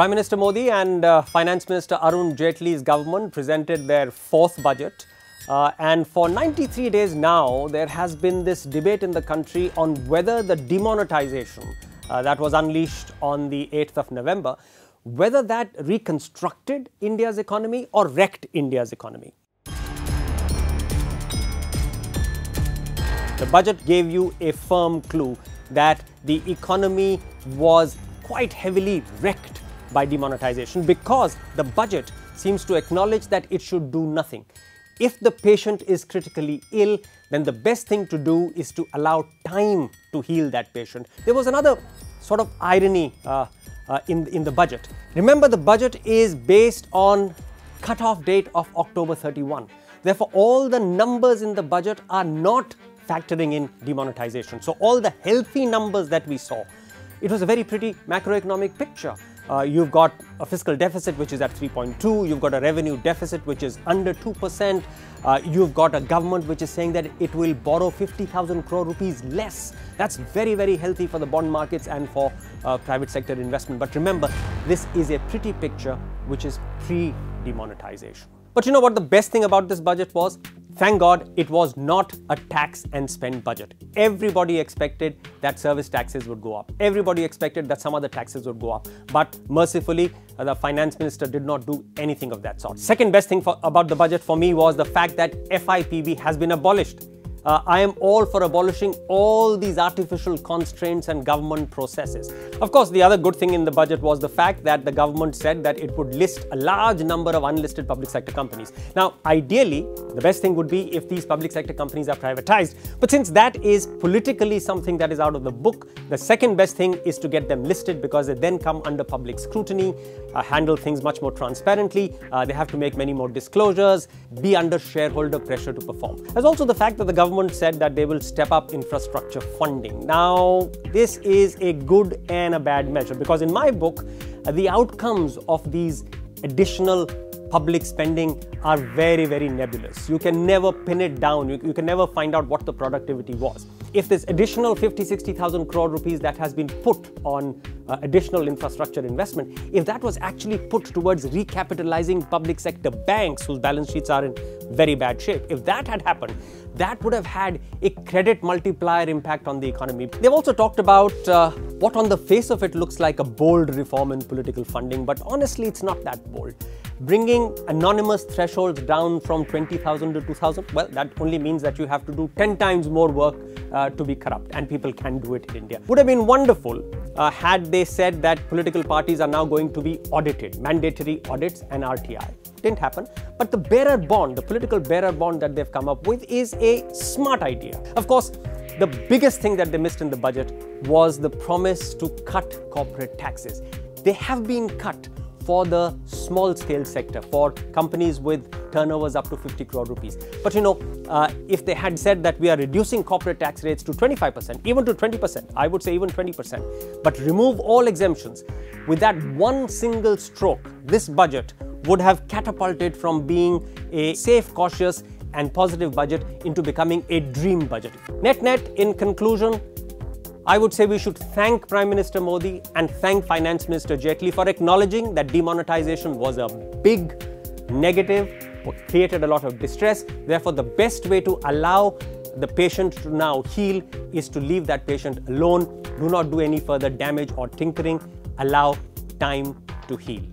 Prime Minister Modi and Finance Minister Arun Jaitley's government presented their fourth budget. And for 93 days now, there has been this debate in the country on whether the demonetization that was unleashed on the 8th of November, whether that reconstructed India's economy or wrecked India's economy. The budget gave you a firm clue that the economy was quite heavily wrecked by demonetization, because the budget seems to acknowledge that it should do nothing. If the patient is critically ill, then the best thing to do is to allow time to heal that patient. There was another sort of irony in the budget. Remember, the budget is based on cut-off date of October 31. Therefore, all the numbers in the budget are not factoring in demonetization. So all the healthy numbers that we saw, it was a very pretty macroeconomic picture. You've got a fiscal deficit which is at 3.2, you've got a revenue deficit which is under 2%, you've got a government which is saying that it will borrow 50,000 crore rupees less. That's very, very healthy for the bond markets and for private sector investment. But remember, this is a pretty picture which is pre-demonetization. But you know what the best thing about this budget was? Thank God it was not a tax and spend budget. Everybody expected that service taxes would go up. Everybody expected that some other taxes would go up. But mercifully, the finance minister did not do anything of that sort. Second best thing about the budget for me was the fact that FIPB has been abolished. I am all for abolishing all these artificial constraints and government processes. Of course, the other good thing in the budget was the fact that the government said that it would list a large number of unlisted public sector companies. Now, ideally, the best thing would be if these public sector companies are privatized. But since that is politically something that is out of the book, the second best thing is to get them listed, because they then come under public scrutiny, handle things much more transparently, they have to make many more disclosures, be under shareholder pressure to perform. There's also the fact that the government said that they will step up infrastructure funding. Now, this is a good and a bad measure, because in my book, the outcomes of these additional public spending are very, very nebulous. You can never pin it down. You can never find out what the productivity was. If this additional 50,000-60,000 crore rupees that has been put on additional infrastructure investment, if that was actually put towards recapitalizing public sector banks whose balance sheets are in very bad shape, if that had happened, that would have had a credit multiplier impact on the economy. They've also talked about what on the face of it looks like a bold reform in political funding, but honestly, it's not that bold. Bringing anonymous thresholds down from 20,000 to 2,000, well, that only means that you have to do 10 times more work to be corrupt, and people can do it in India. Would have been wonderful had they said that political parties are now going to be audited, mandatory audits and RTI. Didn't happen. But the bearer bond, the political bearer bond that they've come up with is a smart idea. Of course, the biggest thing that they missed in the budget was the promise to cut corporate taxes. They have been cut for the small scale sector, for companies with turnovers up to 50 crore rupees. But you know, if they had said that we are reducing corporate tax rates to 25%, even to 20%, I would say even 20%, but remove all exemptions, with that one single stroke, this budget would have catapulted from being a safe, cautious and positive budget into becoming a dream budget. Net, in conclusion, I would say we should thank Prime Minister Modi and thank Finance Minister Jaitley for acknowledging that demonetization was a big negative, created a lot of distress. Therefore, the best way to allow the patient to now heal is to leave that patient alone. Do not do any further damage or tinkering. Allow time to heal.